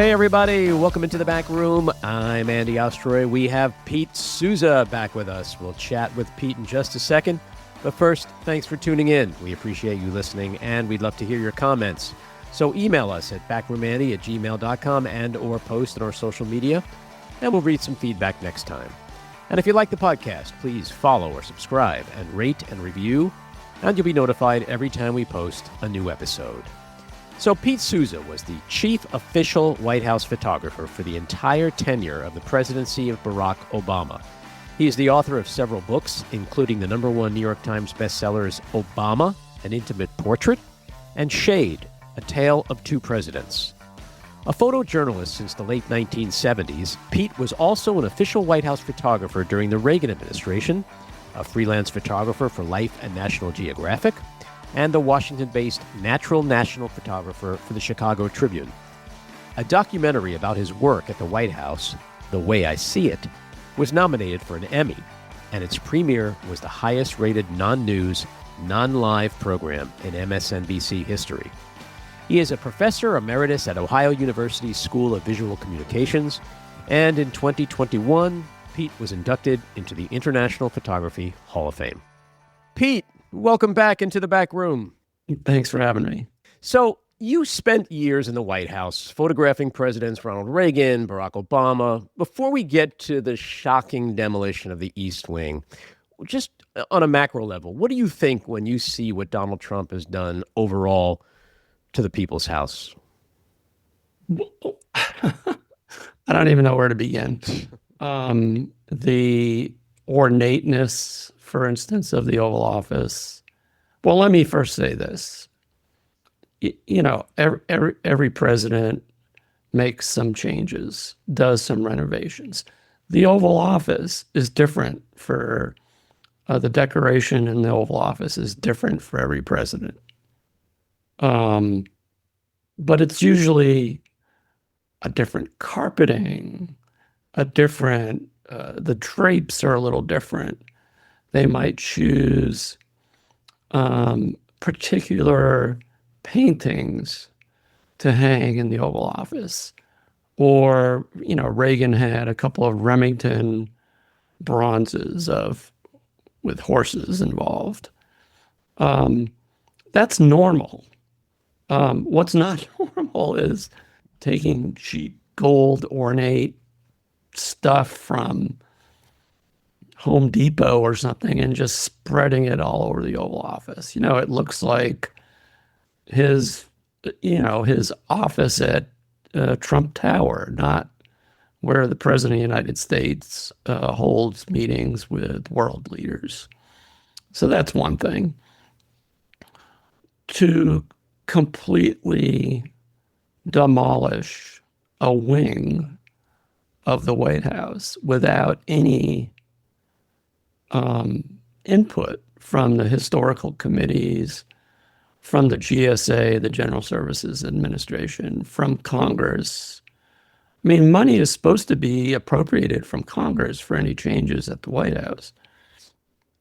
Hey, everybody. Welcome into the back room. I'm Andy Ostroy. We have Pete Souza back with us. We'll chat with Pete in just a second. But first, thanks for tuning in. We appreciate you listening, and we'd love to hear your comments. So email us at backroomandy@gmail.com and or post on our social media, and we'll read some feedback next time. And if you like the podcast, please follow or subscribe and rate and review, and you'll be notified every time we post a new episode. So Pete Souza was the chief official White House photographer for the entire tenure of the presidency of Barack Obama. He is the author of several books, including the #1 New York Times bestsellers Obama, An Intimate Portrait, and Shade, A Tale of Two Presidents. A photojournalist since the late 1970s, Pete was also an official White House photographer during the Reagan administration, a freelance photographer for Life and National Geographic, and the Washington-based natural national photographer for the Chicago Tribune. A documentary about his work at the White House, The Way I See It, was nominated for an Emmy, and its premiere was the highest-rated non-news, non-live program in MSNBC history. He is a professor emeritus at Ohio University's School of Visual Communications, and in 2021, Pete was inducted into the International Photography Hall of Fame. Pete, welcome back into the back room. Thanks for having me. So you spent years in the White House photographing Presidents Ronald Reagan, Barack Obama. Before we get to the shocking demolition of the East Wing, just on a macro level, what do you think when you see what Donald Trump has done overall to the People's House? I don't even know where to begin. The ornateness, for instance, of the Oval Office. Well, let me first say this. Every president makes some changes, does some renovations. The Oval Office is different for the decoration in the Oval Office is different for every president. But it's usually a different carpeting, the drapes are a little different. They might choose particular paintings to hang in the Oval Office. Or, Reagan had a couple of Remington bronzes with horses involved. That's normal. What's not normal is taking cheap gold ornate stuff from Home Depot or something and just spreading it all over the Oval Office. It looks like his office at Trump Tower, not where the President of the United States holds meetings with world leaders. So that's one thing. To completely demolish a wing of the White House without any input from the historical committees, from the GSA, the General Services Administration, from Congress. I mean, money is supposed to be appropriated from Congress for any changes at the White House.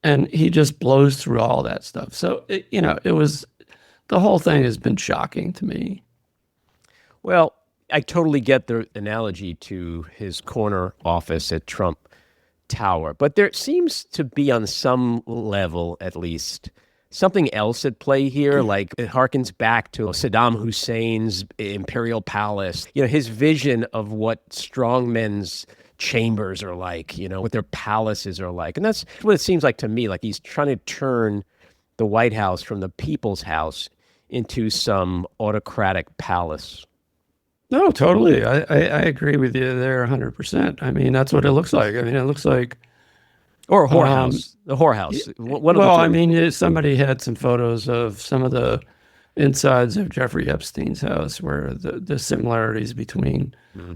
And he just blows through all that stuff. So, the whole thing has been shocking to me. Well, I totally get the analogy to his corner office at Trump Tower, but there seems to be, on some level at least, something else at play here. Like, it harkens back to Saddam Hussein's imperial palace, his vision of what strongmen's chambers are like, what their palaces are like. And that's what it seems like to me, like he's trying to turn the White House from the people's house into some autocratic palace. No, totally. I agree with you there 100%. I mean, that's what it looks like. I mean, it looks like... Or a whorehouse. The whorehouse. Somebody had some photos of some of the insides of Jeffrey Epstein's house where the similarities between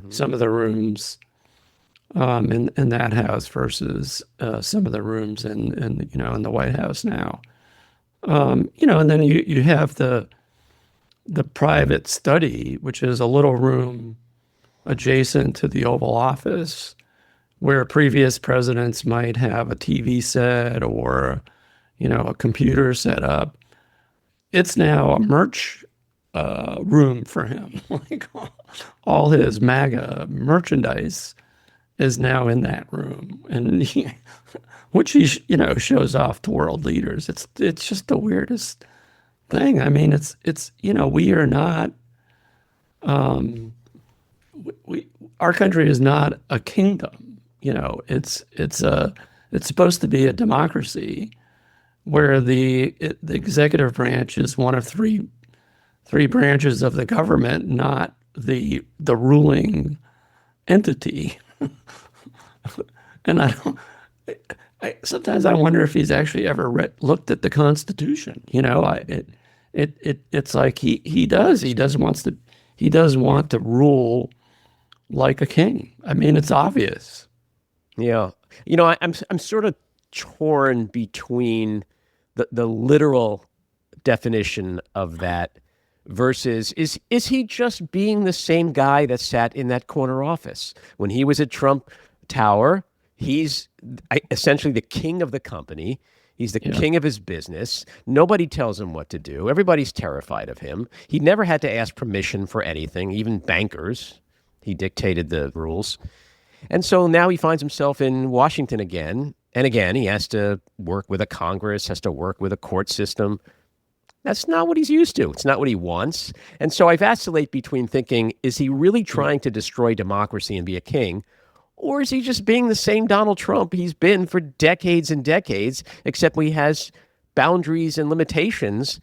some of the rooms in that house versus some of the rooms in the White House now. And then you have the private study, which is a little room adjacent to the Oval Office, where previous presidents might have a TV set or, a computer set up. It's now a merch room for him. Like all his MAGA merchandise is now in that room, and which he shows off to world leaders. It's just the weirdest thing. I mean, it's we are not. Our country is not a kingdom. It's supposed to be a democracy where the executive branch is one of three branches of the government, not the ruling entity. And sometimes I wonder if he's actually ever looked at the Constitution. It's like he does want to rule like a king. I mean, it's obvious. Yeah. I'm sort of torn between the literal definition of that versus is he just being the same guy that sat in that corner office when he was at Trump Tower? He's essentially the king of the company. He's the king of his business. Nobody tells him what to do. Everybody's terrified of him. He never had to ask permission for anything, even bankers. He dictated the rules. And so now he finds himself in Washington again. And again, he has to work with a Congress, has to work with a court system. That's not what he's used to. It's not what he wants. And so I vacillate between thinking, is he really trying to destroy democracy and be a king? Or is he just being the same Donald Trump he's been for decades and decades, except he has boundaries and limitations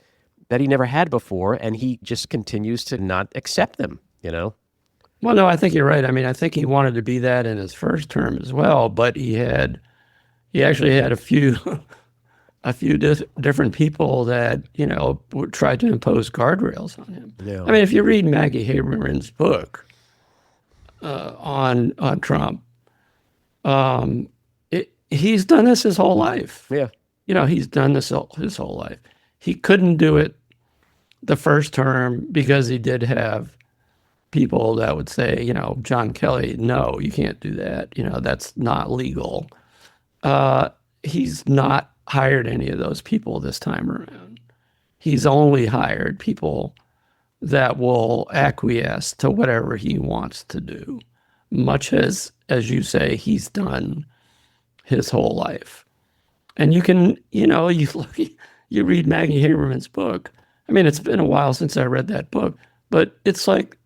that he never had before, and he just continues to not accept them, Well, no, I think you're right. I mean, I think he wanted to be that in his first term as well, but he actually had a few different people that, tried to impose guardrails on him. Yeah. I mean, if you read Maggie Haberman's book on Trump, he's done this his whole life. Yeah. He's done this his whole life. He couldn't do it the first term because he did have people that would say, John Kelly, no, you can't do that. That's not legal. He's not hired any of those people this time around. He's only hired people that will acquiesce to whatever he wants to do, much as you say, he's done his whole life. And you can, you read Maggie Haberman's book. I mean, it's been a while since I read that book, but it's like,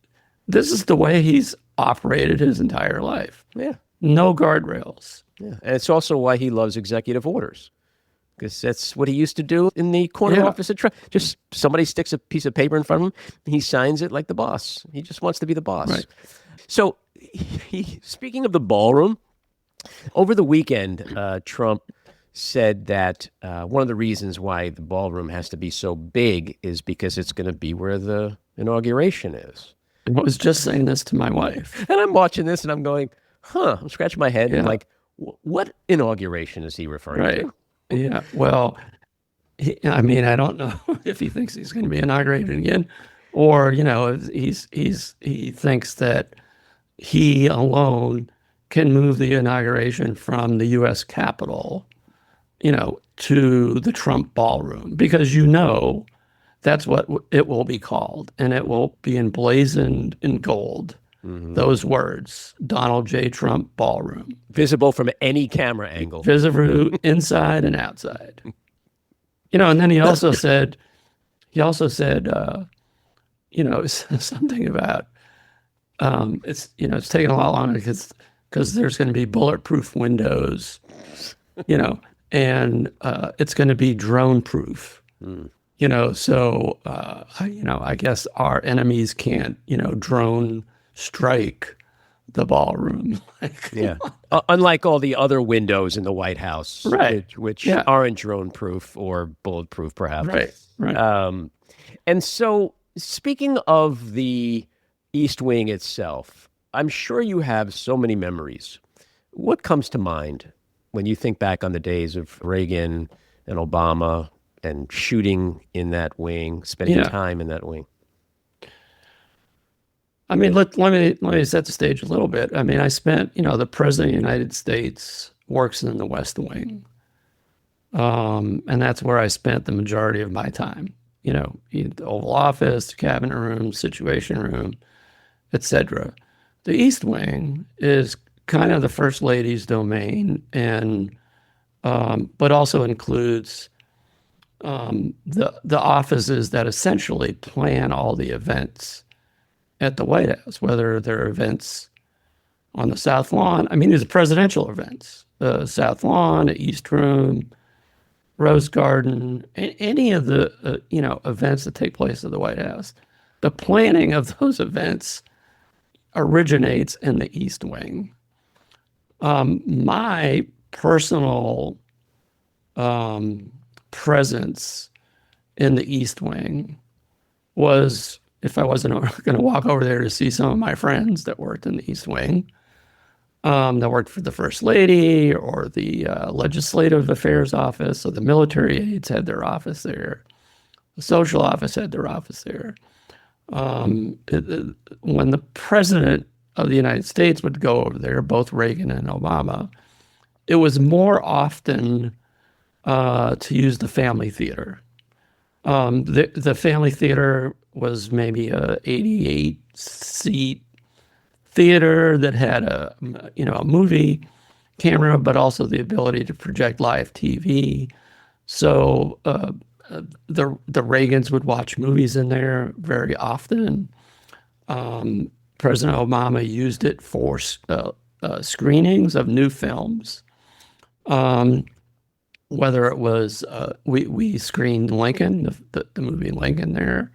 this is the way he's operated his entire life. Yeah. No guardrails. Yeah. And it's also why he loves executive orders, because that's what he used to do in the corner office at Trump. Just somebody sticks a piece of paper in front of him, and he signs it like the boss. He just wants to be the boss. Right. So speaking of the ballroom, over the weekend, Trump said that one of the reasons why the ballroom has to be so big is because it's going to be where the inauguration is. I was just saying this to my wife. And I'm watching this and I'm going, I'm scratching my head. Yeah. And like, what inauguration is he referring to? Yeah. Well, I don't know if he thinks he's going to be inaugurated again, or, he thinks that he alone can move the inauguration from the U.S. Capitol, to the Trump ballroom, because, that's what it will be called, and it will be emblazoned in gold. Mm-hmm. Those words, Donald J. Trump Ballroom. Visible from any camera angle. Visible inside and outside. And then he also said, something about, it's taking a lot longer because there's going to be bulletproof windows, and it's going to be drone proof. Mm. So, I guess our enemies can't, drone strike the ballroom. Yeah. Unlike all the other windows in the White House, right? Which aren't drone proof or bulletproof, perhaps. Right. And so, speaking of the East Wing itself, I'm sure you have so many memories. What comes to mind when you think back on the days of Reagan and Obama and shooting in that wing, spending time in that wing? I mean, let me set the stage a little bit. I mean, I spent, the President of the United States works in the West Wing. And that's where I spent the majority of my time, the Oval Office, the Cabinet Room, Situation Room, etc. The East Wing is kind of the First Lady's domain, and but also includes the offices that essentially plan all the events at the White House, whether they're events on the South Lawn. I mean, these are presidential events, the South Lawn, East Room, Rose Garden, any of the events that take place at the White House. The planning of those events originates in the East Wing. My personal presence in the East Wing was, if I wasn't going to walk over there to see some of my friends that worked in the East Wing, that worked for the First Lady or the Legislative Affairs Office, or the military aides had their office there. The social office had their office there. When the President of the United States would go over there, both Reagan and Obama, it was more often to use the family theater. The family theater was maybe a 88-seat theater that had a movie camera, but also the ability to project live TV. So the Reagans would watch movies in there very often. President Obama used it for screenings of new films. Whether it was we screened Lincoln, the movie Lincoln there.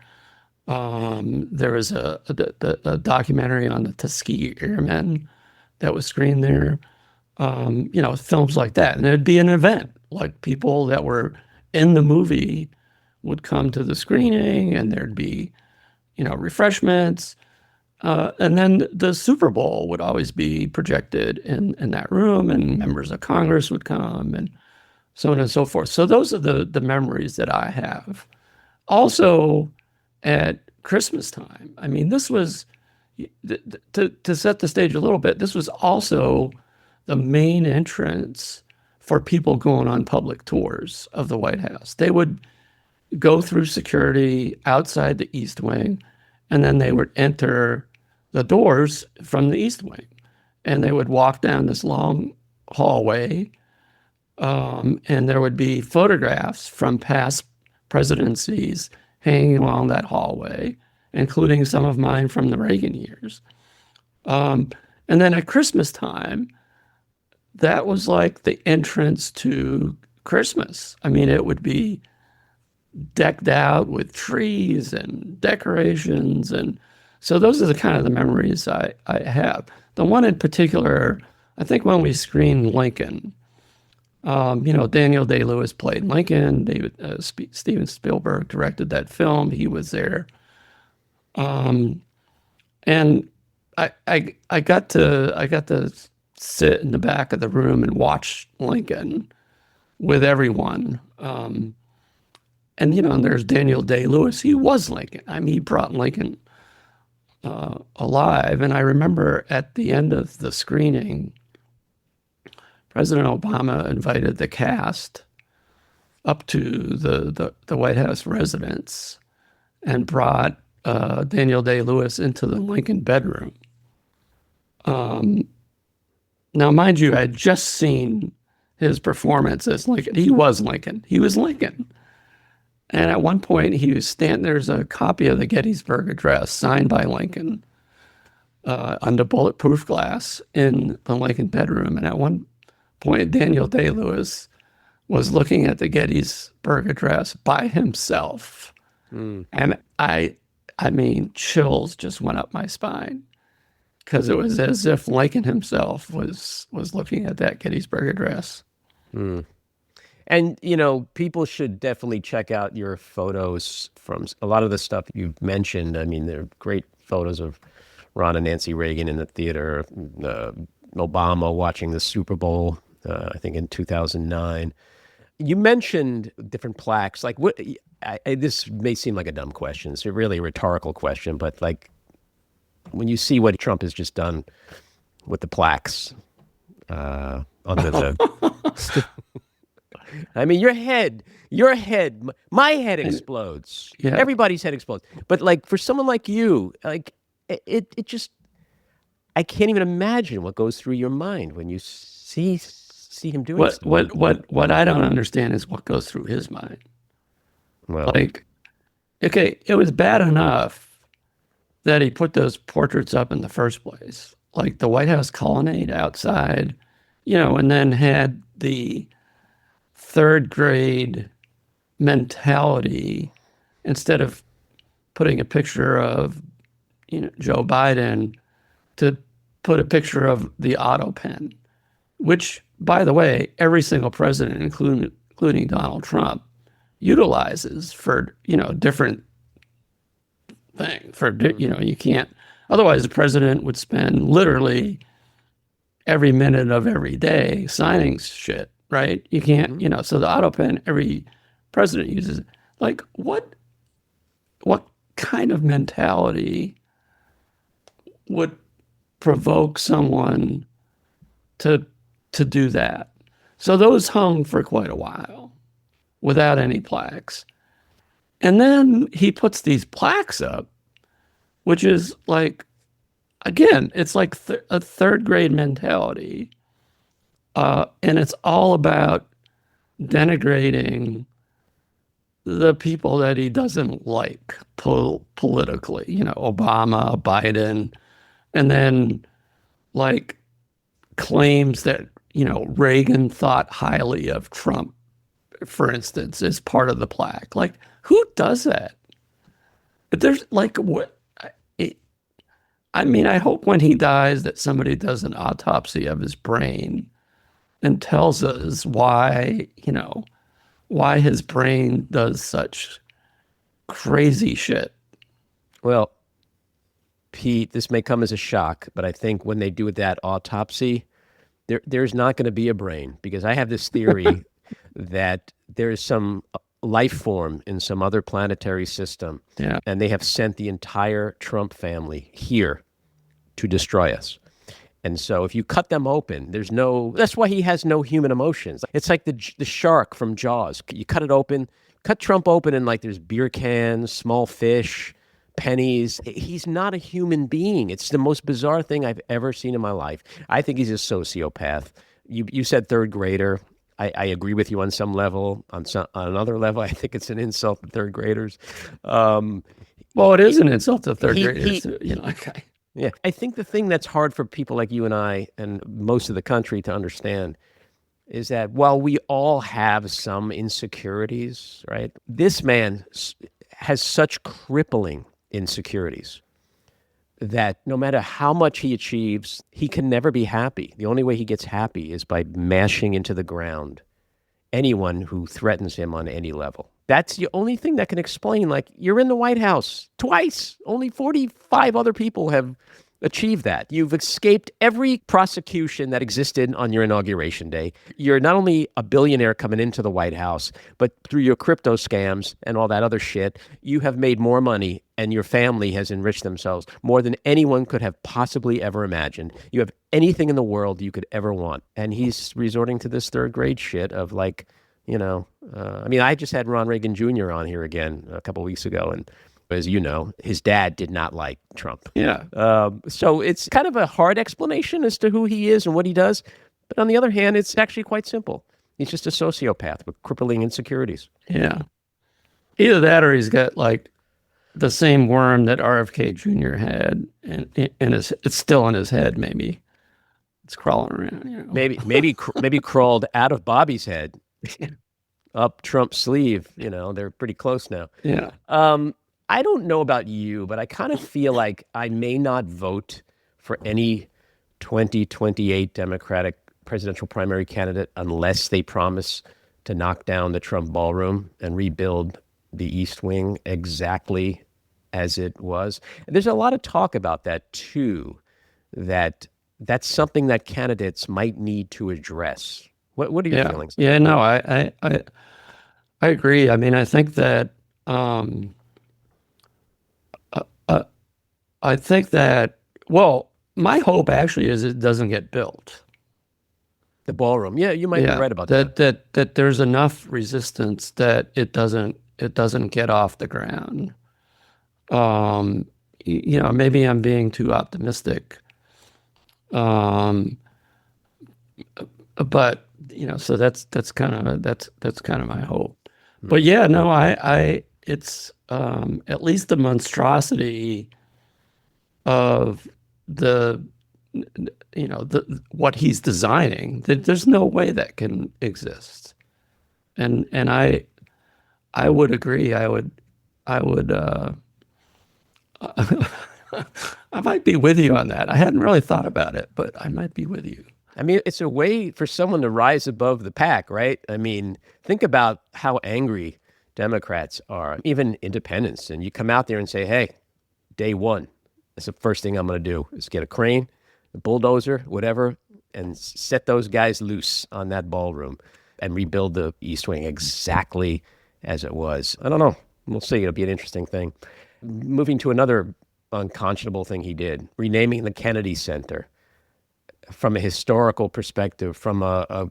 There was a documentary on the Tuskegee Airmen that was screened there. Films like that. And it'd be an event. Like, people that were in the movie would come to the screening, and there'd be, refreshments. And then the Super Bowl would always be projected in that room, and members of Congress would come, and so on and so forth. So those are the memories that I have. Also, at Christmas time, I mean, this was, to set the stage a little bit, this was also the main entrance for people going on public tours of the White House. They would go through security outside the East Wing, and then they would enter the doors from the East Wing. And they would walk down this long hallway, and there would be photographs from past presidencies hanging along that hallway, including some of mine from the Reagan years. And then at Christmas time, that was like the entrance to Christmas. I mean, it would be decked out with trees and decorations. And so those are the kind of the memories I have. The one in particular, I think when we screened Lincoln, Daniel Day-Lewis played Lincoln. Steven Spielberg directed that film. He was there. And I got to sit in the back of the room and watch Lincoln with everyone. And there's Daniel Day-Lewis. He was Lincoln. I mean, he brought Lincoln alive. And I remember at the end of the screening, President Obama invited the cast up to the White House residence and brought Daniel Day-Lewis into the Lincoln bedroom. Now, mind you, I had just seen his performance as Lincoln. He was Lincoln. He was Lincoln. And at one point, there's a copy of the Gettysburg Address signed by Lincoln under bulletproof glass in the Lincoln bedroom. And at one point, Daniel Day-Lewis was looking at the Gettysburg Address by himself. And I mean, chills just went up my spine, because it was as if Lincoln himself was looking at that Gettysburg Address. And, people should definitely check out your photos from a lot of the stuff you've mentioned. I mean, they're great photos of Ron and Nancy Reagan in the theater, Obama watching the Super Bowl, I think in 2009. You mentioned different plaques. Like, what? This may seem like a dumb question. It's really a rhetorical question, but like, when you see what Trump has just done with the plaques under the, I mean, my head explodes. Yeah. Everybody's head explodes. But like for someone like you, like it just, I can't even imagine what goes through your mind when you see him doing What stuff. what I don't understand is what goes through his mind. Well, Like, okay, it was bad enough that he put those portraits up in the first place, like the White House colonnade outside, and then had the third grade mentality instead of putting a picture of, Joe Biden to put a picture of the auto pen, which, by the way, every single president, including Donald Trump, utilizes for, different thing for, you can't, otherwise the president would spend literally every minute of every day signing shit, right? You can't, so the auto pen, every president uses it. Like what kind of mentality would provoke someone to do that? So those hung for quite a while without any plaques. And then he puts these plaques up, which is like, again, it's like a third grade mentality. And it's all about denigrating the people that he doesn't like politically, Obama, Biden, and then like claims that, Reagan thought highly of Trump, for instance, as part of the plaque. Like, who does that? But there's like, what? I mean, I hope when he dies that somebody does an autopsy of his brain and tells us why, why his brain does such crazy shit. Well, Pete, this may come as a shock, but I think when they do that autopsy, there's not going to be a brain, because I have this theory that there is some life form in some other planetary system, and they have sent the entire Trump family here to destroy us. And so if you cut them open, that's why he has no human emotions. It's like the shark from Jaws. You cut Trump open, and like there's beer cans, small fish, pennies. He's not a human being. It's the most bizarre thing I've ever seen in my life. I think he's a sociopath. You said third grader. I agree with you on some level. On another level, I think it's an insult to third graders. Well, it is an insult to third graders. Okay. Yeah. I think the thing that's hard for people like you and I and most of the country to understand is that while we all have some insecurities, right? This man has such crippling insecurities that no matter how much he achieves, he can never be happy. The only way he gets happy is by mashing into the ground anyone who threatens him on any level. That's the only thing that can explain, like, you're in the White House twice. Only 45 other people have achieved that. You've escaped every prosecution that existed on your inauguration day. You're not only a billionaire coming into the White House, but through your crypto scams and all that other shit, you have made more money, and your family has enriched themselves more than anyone could have possibly ever imagined. You have anything in the world you could ever want. And he's resorting to this third grade shit of like, I mean, I just had Ron Reagan Jr. on here again a couple of weeks ago, and as you know, his dad did not like Trump. Yeah. So it's kind of a hard explanation as to who he is and what he does. But on the other hand, it's actually quite simple. He's just a sociopath with crippling insecurities. Yeah. Either that or he's got like the same worm that RFK Jr. had, and it's still in his head, maybe. It's crawling around. Maybe crawled out of Bobby's head, up Trump's sleeve. They're pretty close now. Yeah. I don't know about you, but I kind of feel like I may not vote for any 2028 Democratic presidential primary candidate unless they promise to knock down the Trump ballroom and rebuild the East Wing exactly as it was. And there's a lot of talk about that too, that's something that candidates might need to address. What are your feelings? Yeah, no, I agree. I mean, I think that well, my hope actually is it doesn't get built. The ballroom. Yeah, you might be right about that. That there's enough resistance that it doesn't get off the ground. Maybe I'm being too optimistic. But so that's kind of my hope. But yeah, no, I it's at least the monstrosity of the what he's designing. There's no way that can exist. And I would agree. I would I might be with you on that. I hadn't really thought about it, but I might be with you. I mean, it's a way for someone to rise above the pack, right? I mean, think about how angry Democrats are, even independents. And you come out there and say, hey, day one, that's the first thing I'm going to do is get a crane, a bulldozer, whatever, and set those guys loose on that ballroom and rebuild the East Wing exactly as it was. I don't know. We'll see. It'll be an interesting thing. Moving to another unconscionable thing he did, renaming the Kennedy Center. From a historical perspective, from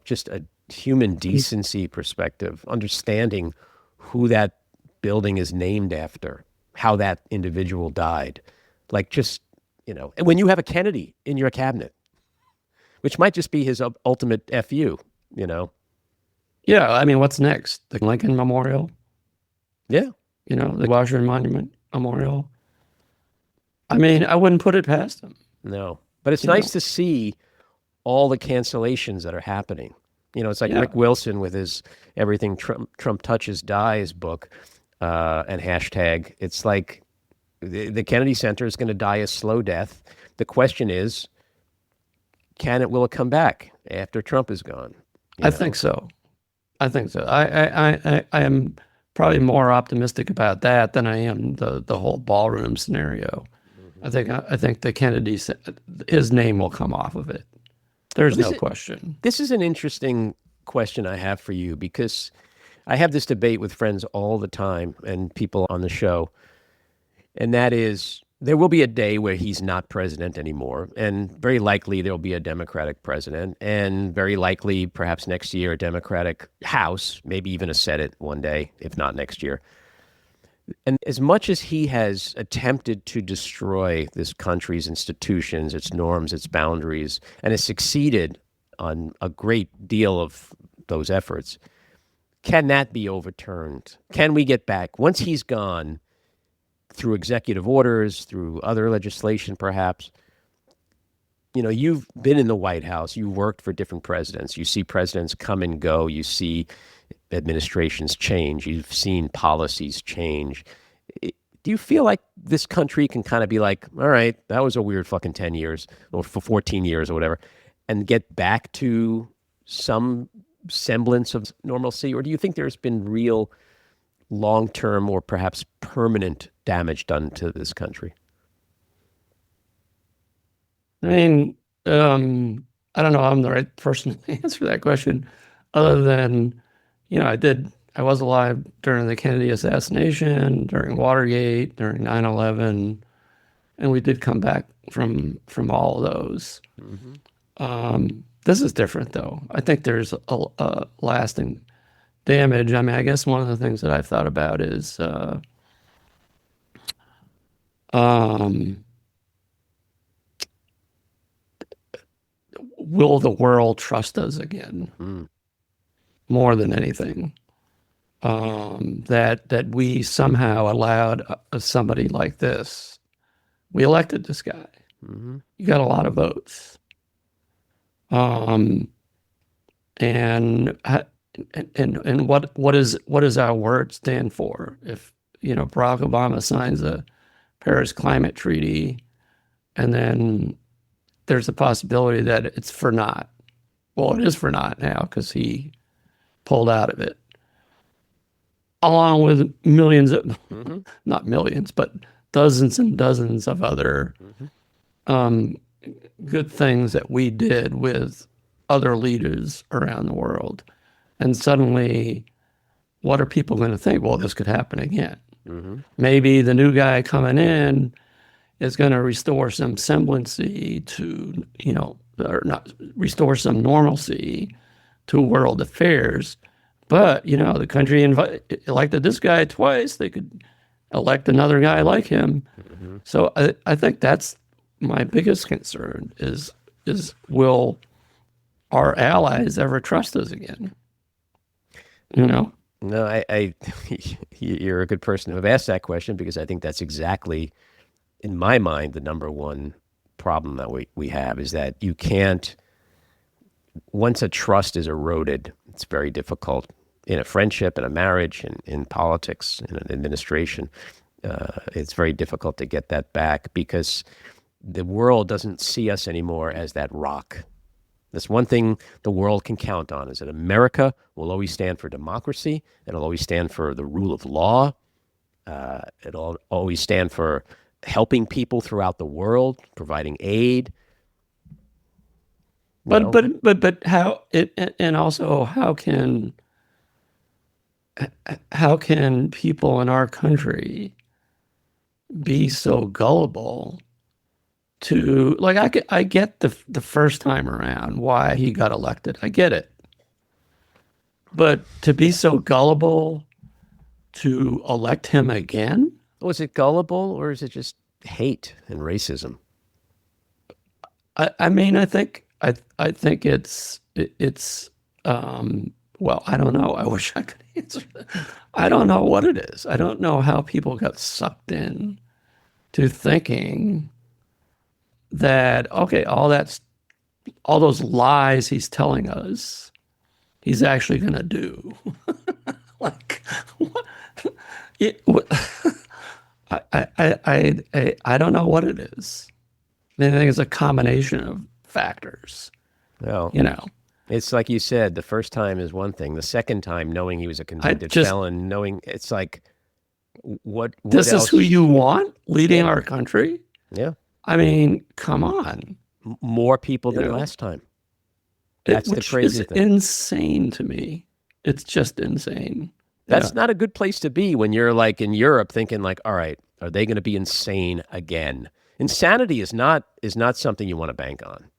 just a human decency perspective, understanding who that building is named after, how that individual died. Like just, and when you have a Kennedy in your cabinet, which might just be his ultimate FU, Yeah, I mean, what's next? The Lincoln Memorial? Yeah. The Washington Monument Memorial? I mean, I wouldn't put it past him. No. But it's nice to see all the cancellations that are happening. It's like Rick Wilson with his Everything Trump Touches Dies book and hashtag. It's like the Kennedy Center is going to die a slow death. The question is, will it come back after Trump is gone? I think so. I am probably more optimistic about that than I am the whole ballroom scenario. I think the Kennedy, his name will come off of it. There's no question. This is an interesting question I have for you, because I have this debate with friends all the time and people on the show, and that is, there will be a day where he's not president anymore, and very likely there'll be a Democratic president, and very likely perhaps next year a Democratic House, maybe even a Senate one day, if not next year. And as much as he has attempted to destroy this country's institutions, its norms, its boundaries, and has succeeded on a great deal of those efforts, can that be overturned? Can we get back, once he's gone, through executive orders, through other legislation perhaps? You've been in the White House, you worked for different presidents, you see presidents come and go, you see administrations change, you've seen policies change. Do you feel like this country can kind of be like, all right, that was a weird fucking 10 years or for 14 years or whatever, and get back to some semblance of normalcy? Or do you think there's been real long-term or perhaps permanent damage done to this country? I mean, I don't know. I'm the right person to answer that question, other than, I was alive during the Kennedy assassination, during Watergate, during 9/11, and we did come back from all of those. Mm-hmm. This is different, though. I think there's a lasting damage. I mean, I guess one of the things that I've thought about is, will the world trust us again? More than anything, that we somehow allowed somebody like this. We elected this guy. Mm-hmm. You got a lot of votes, and what does our word stand for? If Barack Obama signs a Paris Climate Treaty, and then there's a possibility that it's for naught. Well, it is for naught now because he pulled out of it, along with millions of, not millions, but dozens and dozens of other good things that we did with other leaders around the world. And suddenly, what are people going to think? Well, this could happen again. Mm-hmm. Maybe the new guy coming in is going to restore some semblancy to, or not restore some normalcy to world affairs. But, the country elected this guy twice. They could elect another guy like him. Mm-hmm. So I think that's my biggest concern is will our allies ever trust us again? No, you're a good person to have asked that question, because I think that's exactly, in my mind, the number one problem that we have is that you can't, once a trust is eroded, it's very difficult in a friendship, in a marriage, in politics, in an administration. It's very difficult to get that back, because the world doesn't see us anymore as that rock. That's one thing the world can count on, is that America will always stand for democracy. It'll always stand for the rule of law. It'll always stand for helping people throughout the world, providing aid. But how it, and also how can people in our country be so gullible to, like, I get the first time around why he got elected. I get it. But to be so gullible to elect him again? Was it gullible, or is it just hate and racism? I mean, I think it's well, I don't know. I wish I could answer that. I don't know what it is. I don't know how people got sucked in to thinking that, okay, all those lies he's telling us, he's actually going to do. Like, what? I don't know what it is. I think it's a combination of factors. Well, it's like you said, the first time is one thing. The second time, knowing he was a convicted felon, knowing it's like, what this else? Is who you want leading our country? Yeah. I mean, come on. More people than last time. That's the crazy thing. It's insane to me. It's just insane. That's not a good place to be when you're like in Europe thinking like, all right, are they going to be insane again? Insanity is not something you want to bank on,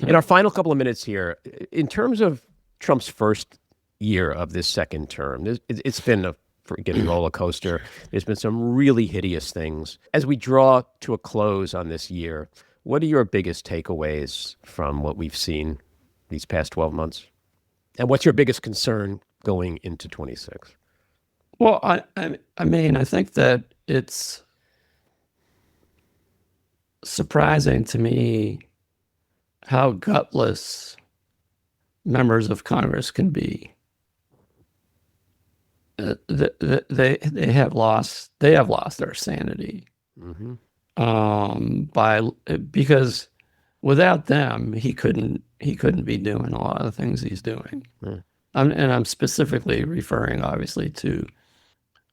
In our final couple of minutes here, in terms of Trump's first year of this second term, it's been a freaking roller coaster. There's been some really hideous things. As we draw to a close on this year, what are your biggest takeaways from what we've seen these past 12 months? And what's your biggest concern going into 26? Well, I mean, I think that it's surprising to me how gutless members of Congress can be. They have lost their sanity. Mm-hmm. Because without them, he couldn't be doing a lot of the things he's doing. Mm. I'm specifically referring, obviously, to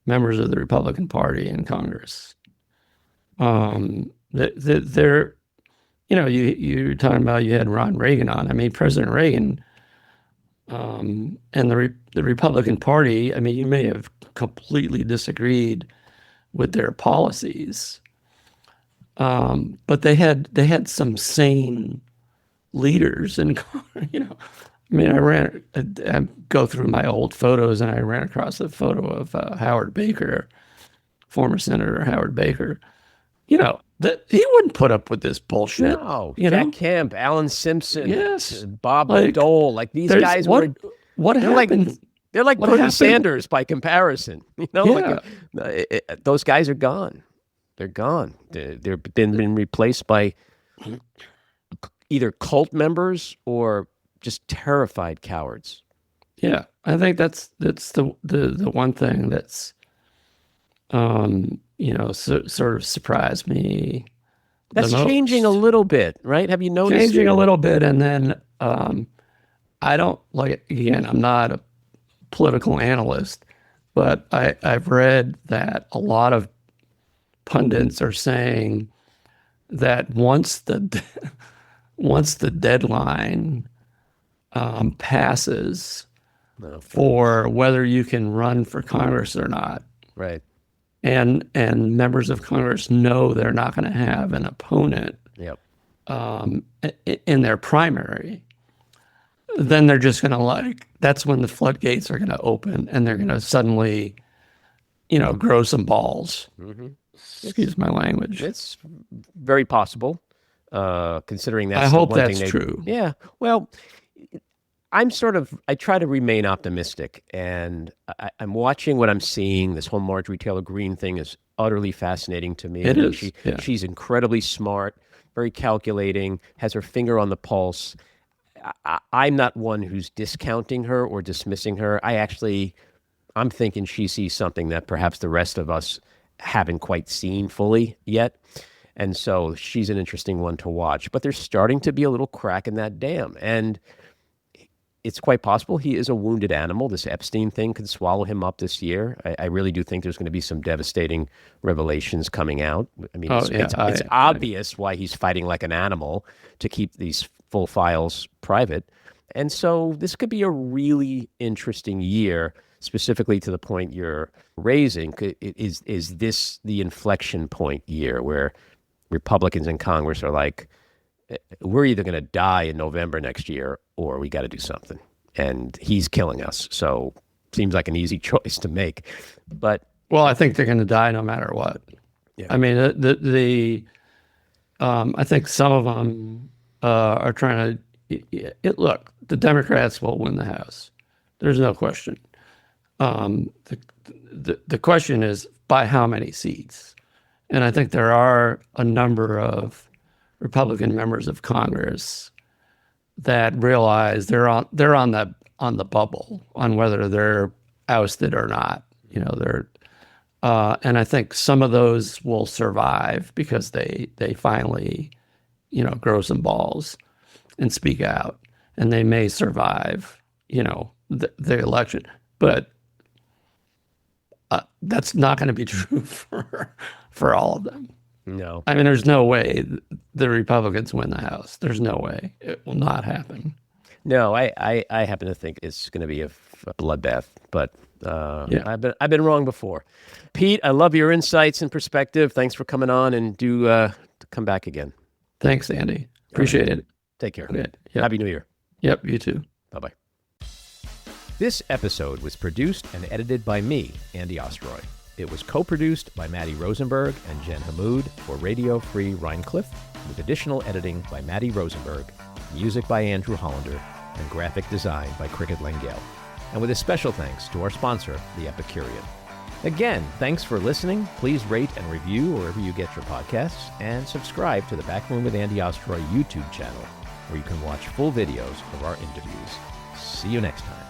members of the Republican Party in Congress. They're, you're talking about, you had Ron Reagan on. I mean, President Reagan, and the Republican Party, I mean, you may have completely disagreed with their policies, but they had some sane leaders, and I mean, I go through my old photos, and I ran across a photo of Howard Baker, former Senator Howard Baker. That he wouldn't put up with this bullshit. No, Jack Kemp, Alan Simpson, yes, Bob Dole, like these guys were. What happened? They're like Bernie Sanders by comparison. Those guys are gone. They're gone. They've been replaced by either cult members or just terrified cowards. Yeah, I think that's the one thing that's sort of surprised me. That's changing a little bit, right? Have you noticed? Changing a little bit, and then I don't again, I'm not a political analyst, but I've read that a lot of pundits are saying that once the deadline passes for whether you can run for Congress or not, right, and members of Congress know they're not going to have an opponent Yep. in their primary, then they're just going to that's when the floodgates are going to open and they're going to suddenly, grow some balls. Mm-hmm. Excuse my language. It's very possible, considering that's I hope the one that's thing true. Yeah. Well, I try to remain optimistic, and I'm watching what I'm seeing. This whole Marjorie Taylor Greene thing is utterly fascinating to me. It is. She's incredibly smart, very calculating, has her finger on the pulse. I'm not one who's discounting her or dismissing her. I'm thinking she sees something that perhaps the rest of us haven't quite seen fully yet. And so she's an interesting one to watch. But there's starting to be a little crack in that dam. And it's quite possible he is a wounded animal. This Epstein thing could swallow him up this year. I really do think there's going to be some devastating revelations coming out. I mean, it's obvious why he's fighting like an animal to keep these full files private. And so this could be a really interesting year, specifically to the point you're raising. Is this the inflection point year where Republicans in Congress are like, we're either going to die in November next year or we got to do something. And he's killing us. So seems like an easy choice to make. But well, I think they're going to die no matter what. Yeah. I mean, I think some of them are trying to look. The Democrats will win the House. There's no question. The question is by how many seats, and I think there are a number of Republican members of Congress that realize they're on the bubble on whether they're ousted or not. And I think some of those will survive because they finally, grow some balls and speak out, and they may survive, the election. But that's not going to be true for all of them. no. I mean, there's no way the Republicans win the House. There's no way. It will not happen. No, I happen to think it's going to be a bloodbath, but Yeah. I've been wrong before. Pete, I love your insights and perspective. Thanks for coming on, and do come back again. Thanks, Andy. Appreciate it. Take care. Okay. Yep. Happy New Year. Yep, you too. Bye-bye. This episode was produced and edited by me, Andy Ostroy. It was co-produced by Maddie Rosenberg and Jen Hammoud for Radio Free Rhinecliff, with additional editing by Maddie Rosenberg, music by Andrew Hollander, and graphic design by Cricket Langell. And with a special thanks to our sponsor, The Epicurean. Again, thanks for listening. Please rate and review wherever you get your podcasts, and subscribe to the Backroom with Andy Ostroy YouTube channel, where you can watch full videos of our interviews. See you next time.